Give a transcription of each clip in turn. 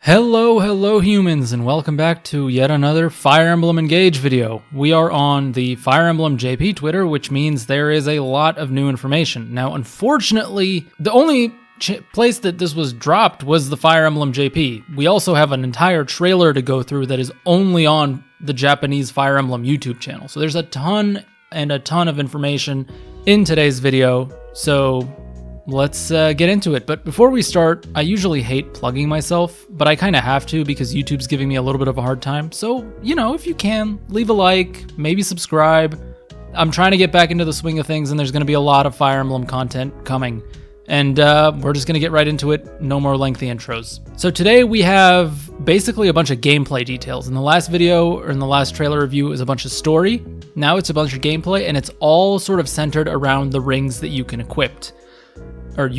Hello humans, and welcome back to yet another Fire Emblem Engage video. We are on the Fire Emblem JP Twitter, which means there is a lot of new information. Now, unfortunately, the only place that this was dropped was the Fire Emblem JP. We also have an entire trailer to go through that is only on the Japanese Fire Emblem YouTube channel. So there's a ton of information in today's video, so let's get into it. But before we start, I usually hate plugging myself, but I kind of have to because YouTube's giving me a little bit of a hard time. So, if you can, leave a like, maybe subscribe. I'm trying to get back into the swing of things, and there's going to be a lot of Fire Emblem content coming. And we're just going to get right into it. No more lengthy intros. So today we have basically a bunch of gameplay details. In the last video, or in the last trailer review, it was a bunch of story. Now it's a bunch of gameplay, and it's all sort of centered around the rings that you can equip. So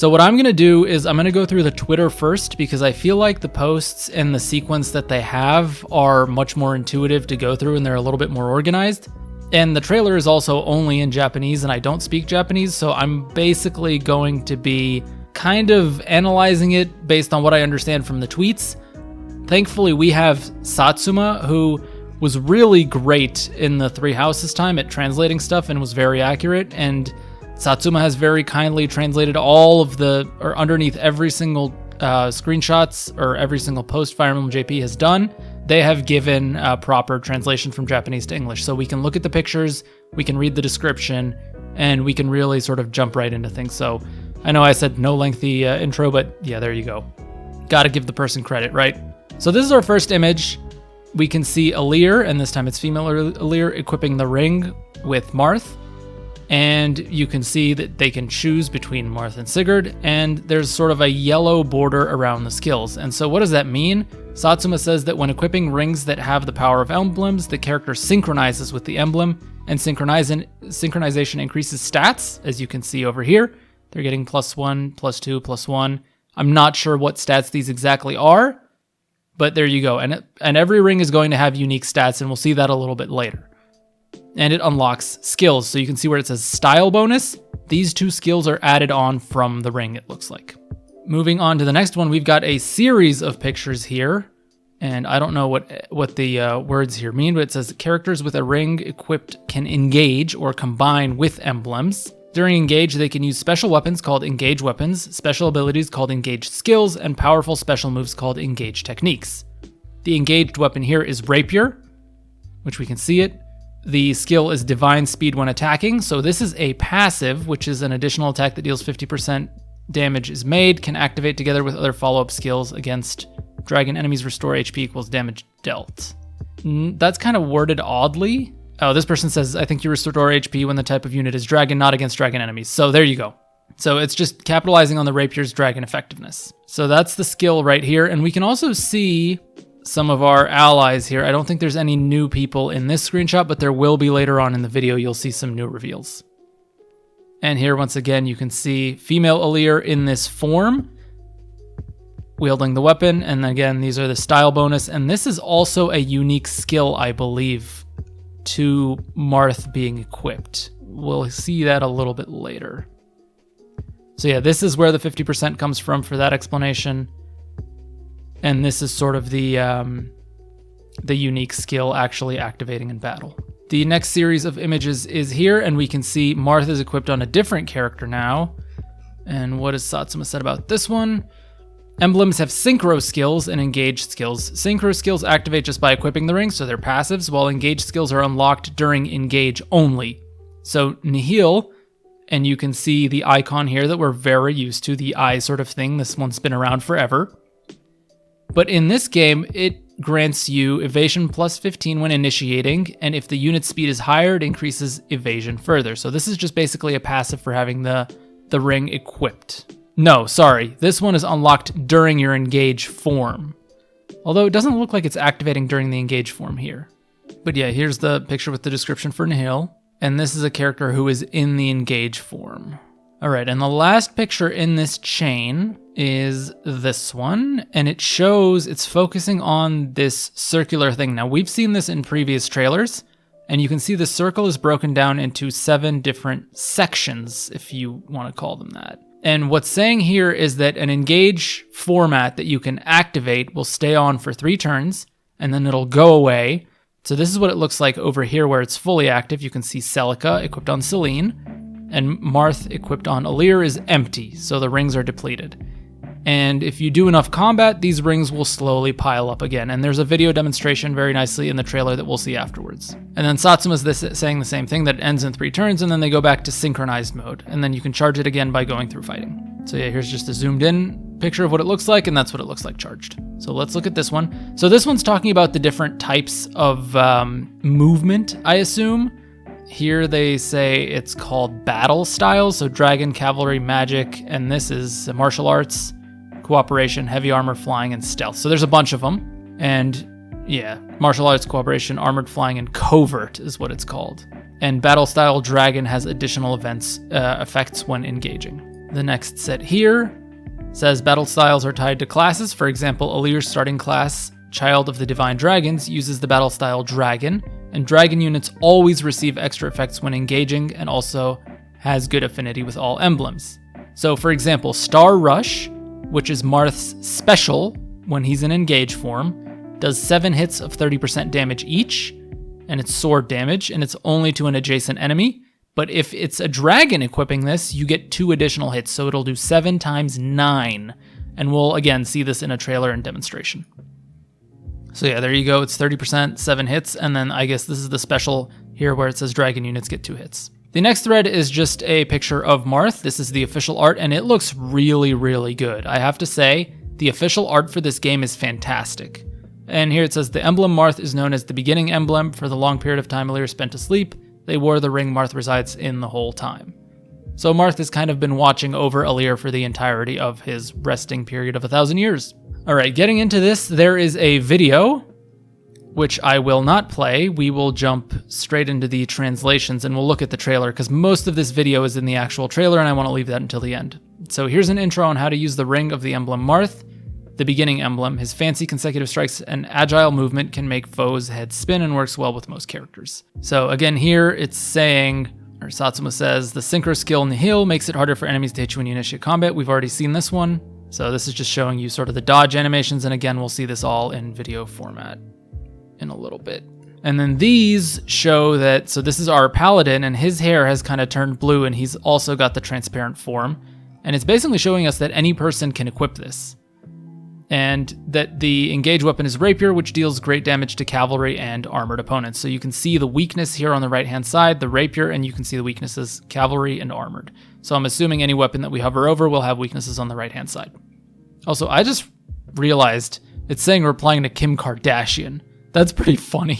what I'm going to do is I'm going to go through the Twitter first because I feel like the posts and the sequence that they have are much more intuitive to go through and they're a little bit more organized. And the trailer is also only in Japanese and I don't speak Japanese, so I'm basically going to be kind of analyzing it based on what I understand from the tweets. Thankfully, we have Satsuma, who was really great in the Three Houses time at translating stuff and was very accurate, and Satsuma has very kindly translated all of underneath every single screenshots or every single post Fire Emblem JP has done. They have given a proper translation from Japanese to English. So we can look at the pictures, we can read the description, and we can really sort of jump right into things. So I know I said no lengthy intro, but yeah, there you go. Gotta give the person credit, right? So this is our first image. We can see Alear, and this time it's female Alear, equipping the ring with Marth. And you can see that they can choose between Marth and Sigurd, and there's sort of a yellow border around the skills. And so what does that mean? Satsuma says that when equipping rings that have the power of emblems, the character synchronizes with the emblem, and synchronization increases stats, as you can see over here. They're getting +1, +2, +1. I'm not sure what stats these exactly are, but there you go. And every ring is going to have unique stats, and we'll see that a little bit later. And it unlocks skills. So you can see where it says style bonus. These two skills are added on from the ring, it looks like. Moving on to the next one, we've got a series of pictures here. And I don't know what the words here mean, but it says characters with a ring equipped can engage or combine with emblems. During engage, they can use special weapons called engage weapons, special abilities called engage skills, and powerful special moves called engage techniques. The engaged weapon here is Rapier, which we can see it. The skill is Divine Speed when attacking, so this is a passive, which is an additional attack that deals 50% damage is made, can activate together with other follow-up skills against dragon enemies, restore HP equals damage dealt. That's kind of worded oddly. Oh, this person says, I think you restore HP when the type of unit is dragon, not against dragon enemies. So there you go. So it's just capitalizing on the Rapier's dragon effectiveness. So that's the skill right here, and we can also see some of our allies here. I don't think there's any new people in this screenshot, but there will be later on in the video. You'll see some new reveals. And here, once again, you can see female Alear in this form, wielding the weapon. And again, these are the style bonus. And this is also a unique skill, I believe, to Marth being equipped. We'll see that a little bit later. So yeah, this is where the 50% comes from for that explanation. And this is sort of the unique skill actually activating in battle. The next series of images is here, and we can see Marth is equipped on a different character now. And what has Satsuma said about this one? Emblems have synchro skills and engaged skills. Synchro skills activate just by equipping the ring, so they're passives, while engaged skills are unlocked during engage only. So Nihil, and you can see the icon here that we're very used to, the eye sort of thing. This one's been around forever. But in this game, it grants you evasion +15 when initiating, and if the unit speed is higher, it increases evasion further. So this is just basically a passive for having the ring equipped. No, sorry, this one is unlocked during your engage form. Although it doesn't look like it's activating during the engage form here. But yeah, here's the picture with the description for Nihil, and this is a character who is in the engage form. All right, and the last picture in this chain is this one, and it shows it's focusing on this circular thing. Now, we've seen this in previous trailers, and you can see the circle is broken down into 7 different sections, if you want to call them that. And what's saying here is that an engage format that you can activate will stay on for 3 turns, and then it'll go away. So this is what it looks like over here where it's fully active. You can see Celica equipped on Celine, and Marth equipped on Alear is empty, so the rings are depleted. And if you do enough combat, these rings will slowly pile up again. And there's a video demonstration very nicely in the trailer that we'll see afterwards. And then Satsuma's saying the same thing, that it ends in 3 turns, and then they go back to synchronized mode. And then you can charge it again by going through fighting. So yeah, here's just a zoomed in picture of what it looks like, and that's what it looks like charged. So let's look at this one. So this one's talking about the different types of movement, I assume. Here they say it's called battle styles, so dragon, cavalry, magic, and this is martial arts, cooperation, heavy armor, flying, and stealth. So there's a bunch of them. And yeah, martial arts, cooperation, armored, flying, and covert is what it's called. And battle style dragon has additional effects when engaging. The next set here says battle styles are tied to classes. For example, Alear's starting class, Child of the Divine Dragons, uses the battle style dragon, and dragon units always receive extra effects when engaging and also has good affinity with all emblems. So for example, Star Rush, which is Marth's special when he's in engage form, does 7 hits of 30% damage each, and it's sword damage, and it's only to an adjacent enemy. But if it's a dragon equipping this, you get 2 additional hits, so it'll do 7 times 9. And we'll, again, see this in a trailer and demonstration. So yeah, there you go, it's 30%, 7 hits, and then I guess this is the special here where it says dragon units get 2 hits. The next thread is just a picture of Marth. This is the official art, and it looks really, really good. I have to say, the official art for this game is fantastic. And here it says, the emblem Marth is known as the beginning emblem. For the long period of time Alear spent asleep, they wore the ring Marth resides in the whole time. So Marth has kind of been watching over Alear for the entirety of his resting period of 1,000 years. All right, getting into this, there is a video, which I will not play. We will jump straight into the translations and we'll look at the trailer because most of this video is in the actual trailer and I want to leave that until the end. So here's an intro on how to use the ring of the emblem Marth, the beginning emblem. His fancy consecutive strikes and agile movement can make foes' heads spin and works well with most characters. So again, here it's saying, or Satsuma says, the synchro skill Nihil makes it harder for enemies to hit you when you initiate combat. We've already seen this one. So this is just showing you sort of the dodge animations, and again, we'll see this all in video format in a little bit. And then these show that, so this is our paladin, and his hair has kind of turned blue, and he's also got the transparent form. And it's basically showing us that any person can equip this. And that the engaged weapon is rapier, which deals great damage to cavalry and armored opponents. So you can see the weakness here on the right-hand side, the rapier, and you can see the weaknesses, cavalry and armored. So I'm assuming any weapon that we hover over will have weaknesses on the right-hand side. Also, I just realized it's saying replying to Kim Kardashian. That's pretty funny.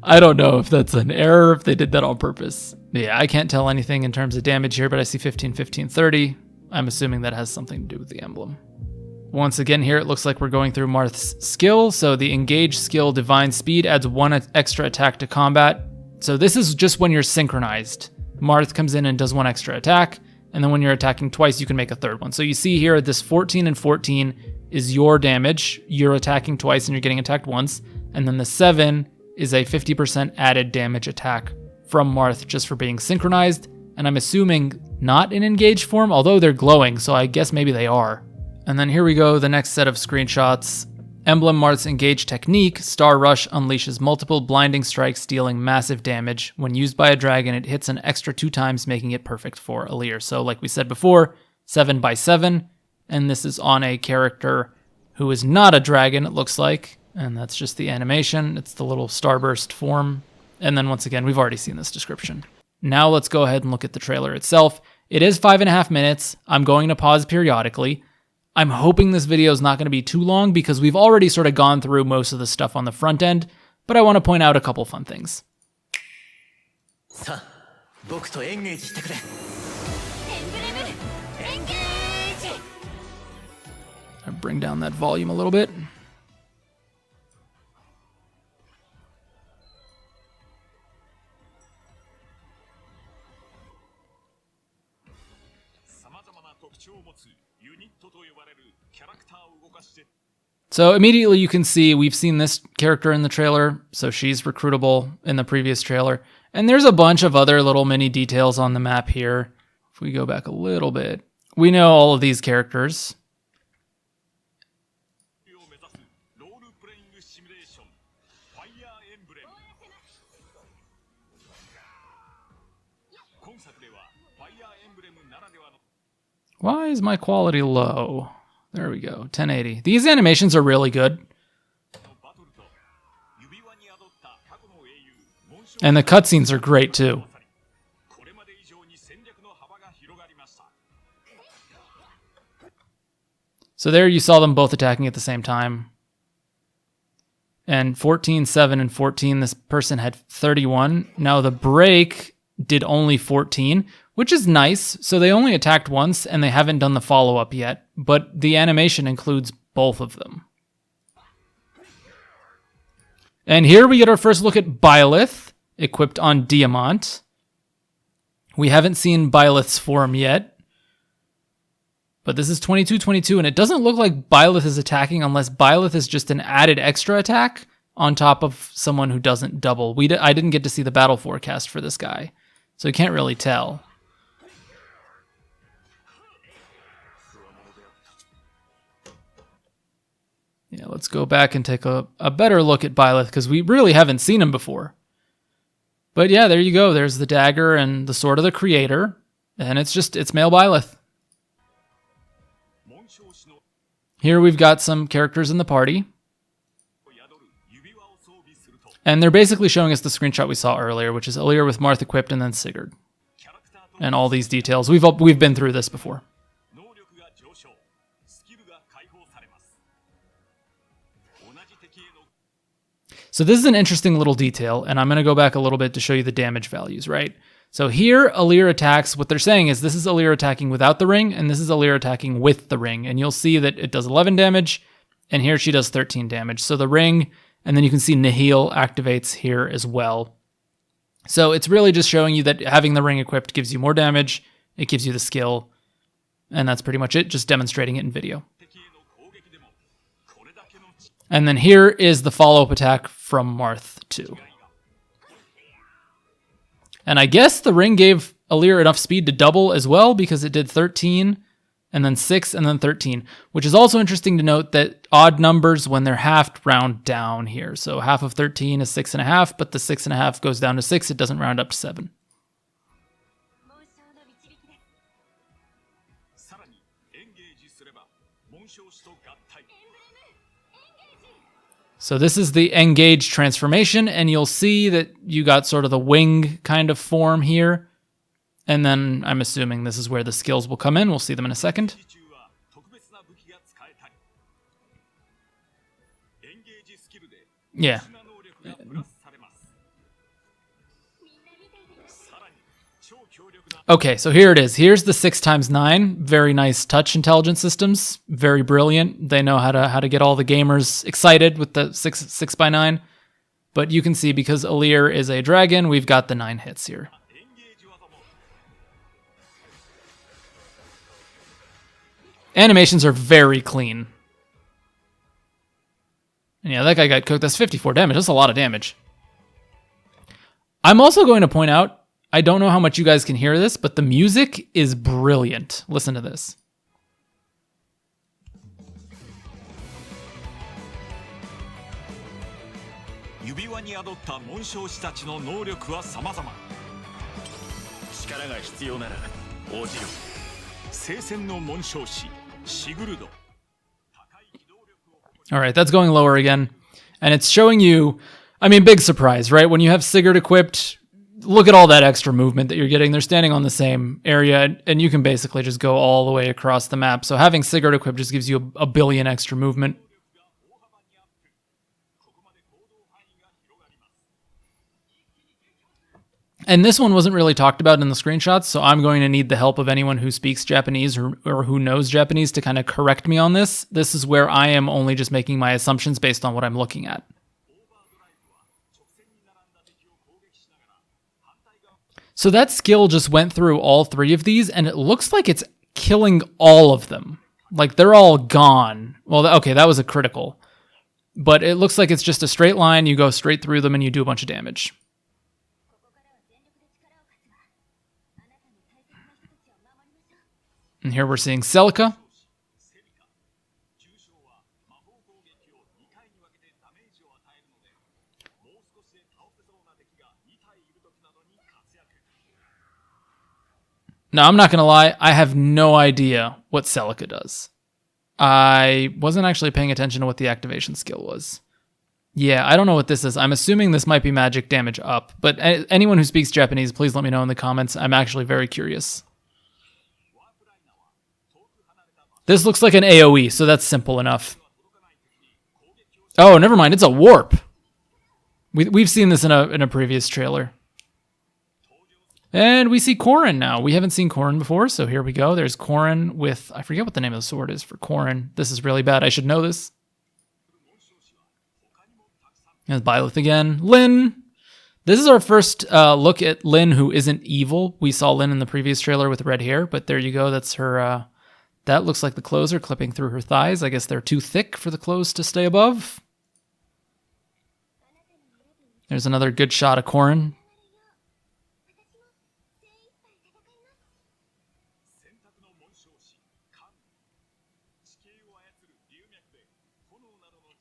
I don't know if that's an error, if they did that on purpose. Yeah, I can't tell anything in terms of damage here, but I see 15, 15, 30. I'm assuming that has something to do with the emblem. Once again here, it looks like we're going through Marth's skill. So the engage skill, Divine Speed, adds 1 extra attack to combat. So this is just when you're synchronized. Marth comes in and does 1 extra attack. And then when you're attacking twice, you can make a 3rd one. So you see here, this 14 and 14 is your damage. You're attacking twice and you're getting attacked once. And then the 7 is a 50% added damage attack from Marth just for being synchronized. And I'm assuming not in engaged form, although they're glowing, so I guess maybe they are. And then here we go, the next set of screenshots. Emblem Marth's engage technique, Star Rush, unleashes multiple blinding strikes, dealing massive damage. When used by a dragon, it hits an extra 2 times, making it perfect for Alear. So like we said before, 7 by 7, and this is on a character who is not a dragon, it looks like. And that's just the animation. It's the little starburst form. And then once again, we've already seen this description. Now let's go ahead and look at the trailer itself. It is 5.5 minutes. I'm going to pause periodically. I'm hoping this video is not going to be too long because we've already sort of gone through most of the stuff on the front end, but I want to point out a couple fun things. I'll bring down that volume a little bit. So immediately you can see we've seen this character in the trailer, so she's recruitable in the previous trailer. And there's a bunch of other little mini details on the map here. If we go back a little bit, we know all of these characters. Why is my quality low? There we go, 1080. These animations are really good. And the cutscenes are great too. So there you saw them both attacking at the same time. And 14, 7, and 14, this person had 31. Now the break did only 14, which is nice. So they only attacked once, and they haven't done the follow-up yet. But the animation includes both of them. And here we get our first look at Byleth, equipped on Diamant. We haven't seen Byleth's form yet. But this is 22-22, and it doesn't look like Byleth is attacking unless Byleth is just an added extra attack on top of someone who doesn't double. I didn't get to see the battle forecast for this guy, so you can't really tell. Yeah, let's go back and take a better look at Byleth, because we really haven't seen him before. But yeah, there you go. There's the dagger and the sword of the creator, and it's male Byleth. Here we've got some characters in the party. And they're basically showing us the screenshot we saw earlier, which is Alear with Marth equipped and then Sigurd. And all these details. We've been through this before. So this is an interesting little detail, and I'm going to go back a little bit to show you the damage values, right? So here, Alear attacks, what they're saying is this is Alear attacking without the ring, and this is Alear attacking with the ring. And you'll see that it does 11 damage, and here she does 13 damage. So the ring, and then you can see Nihil activates here as well. So it's really just showing you that having the ring equipped gives you more damage, it gives you the skill, and that's pretty much it, just demonstrating it in video. And then here is the follow-up attack from Marth 2. And I guess the ring gave Alear enough speed to double as well, because it did 13, and then 6, and then 13. Which is also interesting to note that odd numbers, when they're halved, round down here. So half of 13 is 6.5, but the 6.5 goes down to 6. It doesn't round up to 7. So this is the engage transformation, and you'll see that you got sort of the wing kind of form here. And then I'm assuming this is where the skills will come in. We'll see them in a second. Yeah. Okay, so here it is. Here's the 6x9. Very nice touch intelligence systems. Very brilliant. They know how to get all the gamers excited with the 6x9. But you can see, because Alear is a dragon, we've got the 9 hits here. Animations are very clean. And yeah, that guy got cooked. That's 54 damage. That's a lot of damage. I'm also going to point out, I don't know how much you guys can hear this, but the music is brilliant. Listen to this. All right, that's going lower again. And it's showing you, I mean, big surprise, right? When you have Sigurd equipped, look at all that extra movement that you're getting. They're standing on the same area, and you can basically just go all the way across the map. So having Sigurd equipped just gives you a billion extra movement. And this one wasn't really talked about in the screenshots, so I'm going to need the help of anyone who speaks Japanese or who knows Japanese to kind of correct me on this. This is where I am only just making my assumptions based on what I'm looking at. So that skill just went through all 3 of these, and it looks like it's killing all of them. Like, they're all gone. Well, okay, that was a critical. But it looks like it's just a straight line. You go straight through them, and you do a bunch of damage. And here we're seeing Celica. Now, I'm not going to lie, I have no idea what Celica does. I wasn't actually paying attention to what the activation skill was. Yeah, I don't know what this is. I'm assuming this might be magic damage up, but anyone who speaks Japanese, please let me know in the comments. I'm actually very curious. This looks like an AoE, so that's simple enough. Oh, never mind, it's a warp. We've seen this in a previous trailer. And we see Corrin now. We haven't seen Corrin before, so here we go. There's Corrin with... I forget what the name of the sword is for Corrin. This is really bad. I should know this. There's Byleth again. Lyn. This is our first look at Lyn, who isn't evil. We saw Lyn in the previous trailer with red hair, but there you go. That's her... that looks like the clothes are clipping through her thighs. I guess they're too thick for the clothes to stay above. There's another good shot of Corrin.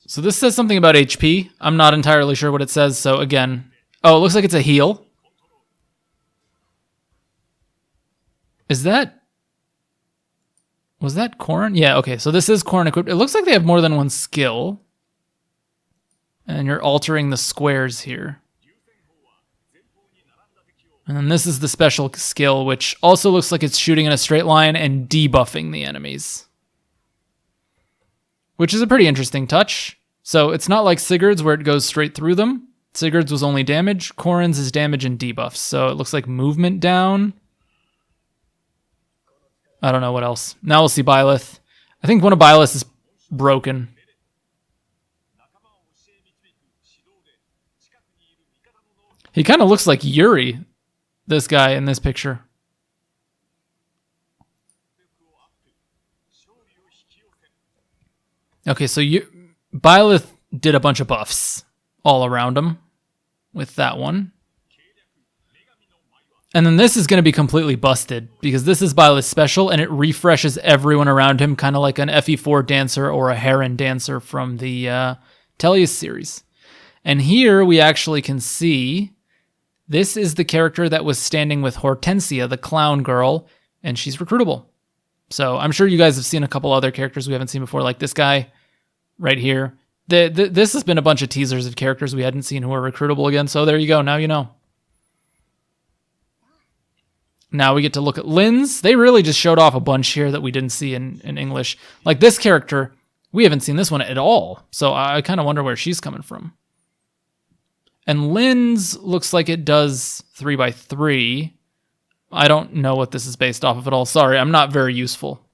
So this says something about HP. I'm not entirely sure what it says, so again... Oh, it looks like it's a heal. Is that... Was that Corrin? Yeah, okay, so this is Corrin equipped. It looks like they have more than one skill. And you're altering the squares here. And then this is the special skill, which also looks like it's shooting in a straight line and debuffing the enemies. Which is a pretty interesting touch. So it's not like Sigurd's where it goes straight through them. Sigurd's was only damage. Corrin's is damage and debuffs. So it looks like movement down. I don't know what else. Now we'll see Byleth. I think one of Byleth is broken. He kind of looks like Yuri, this guy in this picture. Okay, so Byleth did a bunch of buffs all around him with that one. And then this is going to be completely busted because this is Byleth's special and it refreshes everyone around him, kind of like an FE4 dancer or a Heron dancer from the Tellius series. And here we actually can see this is the character that was standing with Hortensia, the clown girl, and she's recruitable. So I'm sure you guys have seen a couple other characters we haven't seen before, like this guy right here. This has been a bunch of teasers of characters we hadn't seen who are recruitable again, so there you go. Now you know. Now we get to look at Lyn's. They really just showed off a bunch here that we didn't see in English. Like this character, we haven't seen this one at all, so I kind of wonder where she's coming from. And Lyn's looks like it does 3x3. I don't know what this is based off of at all. Sorry, I'm not very useful.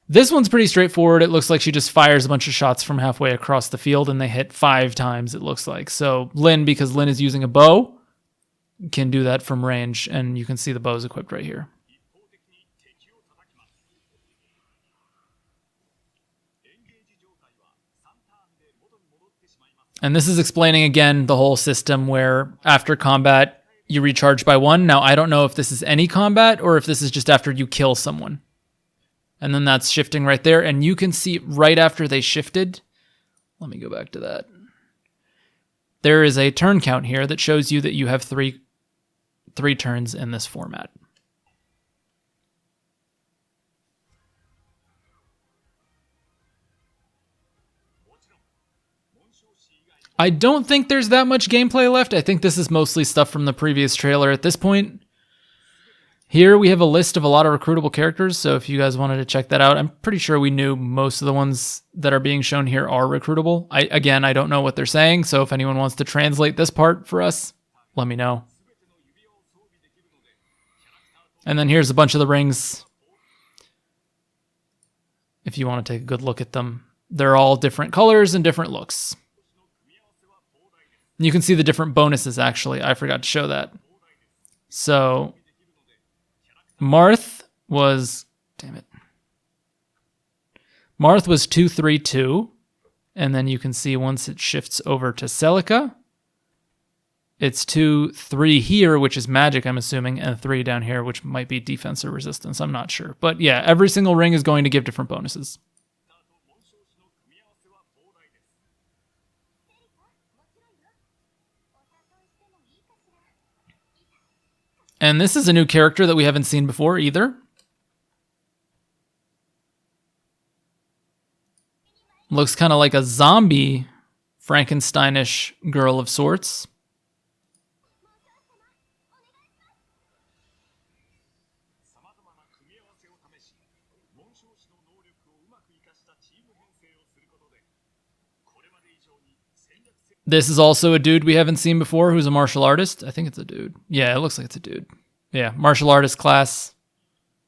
This one's pretty straightforward. It looks like she just fires a bunch of shots from halfway across the field and they hit 5 times, it looks like. So Lyn, because Lyn is using a bow, can do that from range, and you can see the bow's equipped right here. And this is explaining again the whole system where after combat you recharge by 1. Now I don't know if this is any combat or if this is just after you kill someone. And then that's shifting right there. And you can see right after they shifted. Let me go back to that. There is a turn count here that shows you that you have three turns in this format. I don't think there's that much gameplay left. I think this is mostly stuff from the previous trailer at this point. Here we have a list of a lot of recruitable characters, so if you guys wanted to check that out, I'm pretty sure we knew most of the ones that are being shown here are recruitable. Again, I don't know what they're saying, so if anyone wants to translate this part for us, let me know. And then here's a bunch of the rings. If you want to take a good look at them, they're all different colors and different looks. You can see the different bonuses, actually. I forgot to show that. So Marth was... Damn it. Marth was 232. And then you can see once it shifts over to Celica, it's 2, 3 here, which is magic, I'm assuming, and 3 down here, which might be defense or resistance. I'm not sure. But yeah, every single ring is going to give different bonuses. And this is a new character that we haven't seen before either. Looks kind of like a zombie Frankensteinish girl of sorts. This is also a dude we haven't seen before who's a martial artist. I think it's a dude. Yeah, it looks like it's a dude. Yeah, martial artist class.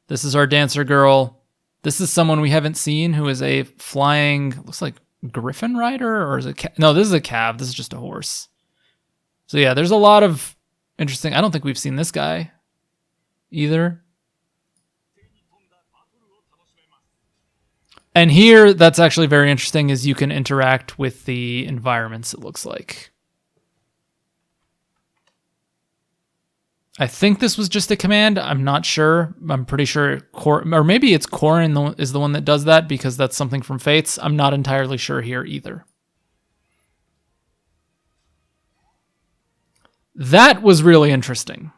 This is our dancer girl. This is someone we haven't seen who is a flying, looks like griffin rider, or is it? No, this is a cav. This is just a horse. So yeah, there's a lot of interesting. I don't think we've seen this guy either. And here, that's actually very interesting, is you can interact with the environments, it looks like. I think this was just a command. I'm not sure. I'm pretty sure, or maybe it's Corin is the one that does that, because that's something from Fates. I'm not entirely sure here either. That was really interesting.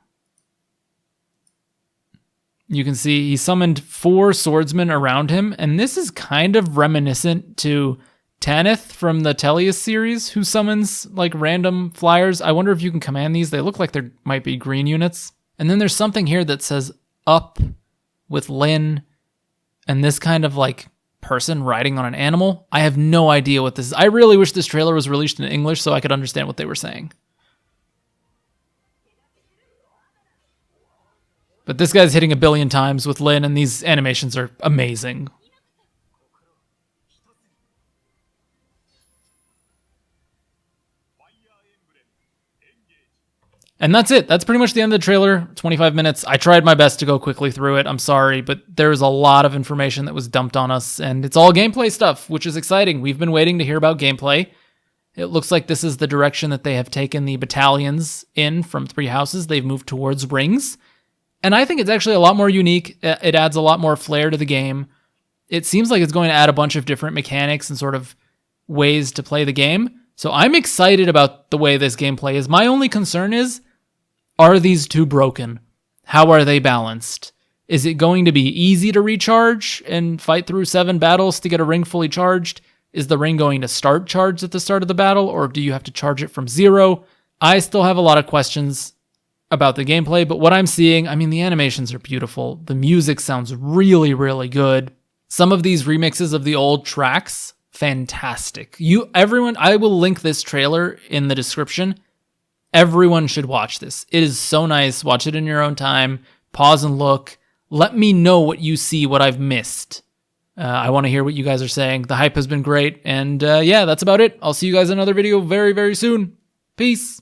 You can see he summoned 4 swordsmen around him, and this is kind of reminiscent to Tanith from the Tellius series, who summons like random flyers. I wonder if you can command these. They look like there might be green units. And then there's something here that says up with Lyn, and this kind of like person riding on an animal. I have no idea what this is. I really wish this trailer was released in English so I could understand what they were saying. But this guy's hitting 1 billion times with Lyn, and these animations are amazing. And that's it. That's pretty much the end of the trailer. 25 minutes. I tried my best to go quickly through it. I'm sorry, but there's a lot of information that was dumped on us, and it's all gameplay stuff, which is exciting. We've been waiting to hear about gameplay. It looks like this is the direction that they have taken the battalions in from 3 houses. They've moved towards rings. And I think it's actually a lot more unique. It adds a lot more flair to the game. It seems like it's going to add a bunch of different mechanics and sort of ways to play the game. So I'm excited about the way this gameplay is. My only concern is, are these 2 broken? How are they balanced? Is it going to be easy to recharge and fight through 7 battles to get a ring fully charged? Is the ring going to start charged at the start of the battle, or do you have to charge it from 0? I still have a lot of questions about the gameplay, but what I'm seeing, I mean, the animations are beautiful. The music sounds really, really good. Some of these remixes of the old tracks, fantastic. Everyone, I will link this trailer in the description. Everyone should watch this. It is so nice. Watch it in your own time. Pause and look. Let me know what you see, what I've missed. I want to hear what you guys are saying. The hype has been great. And yeah, that's about it. I'll see you guys in another video very, very soon. Peace.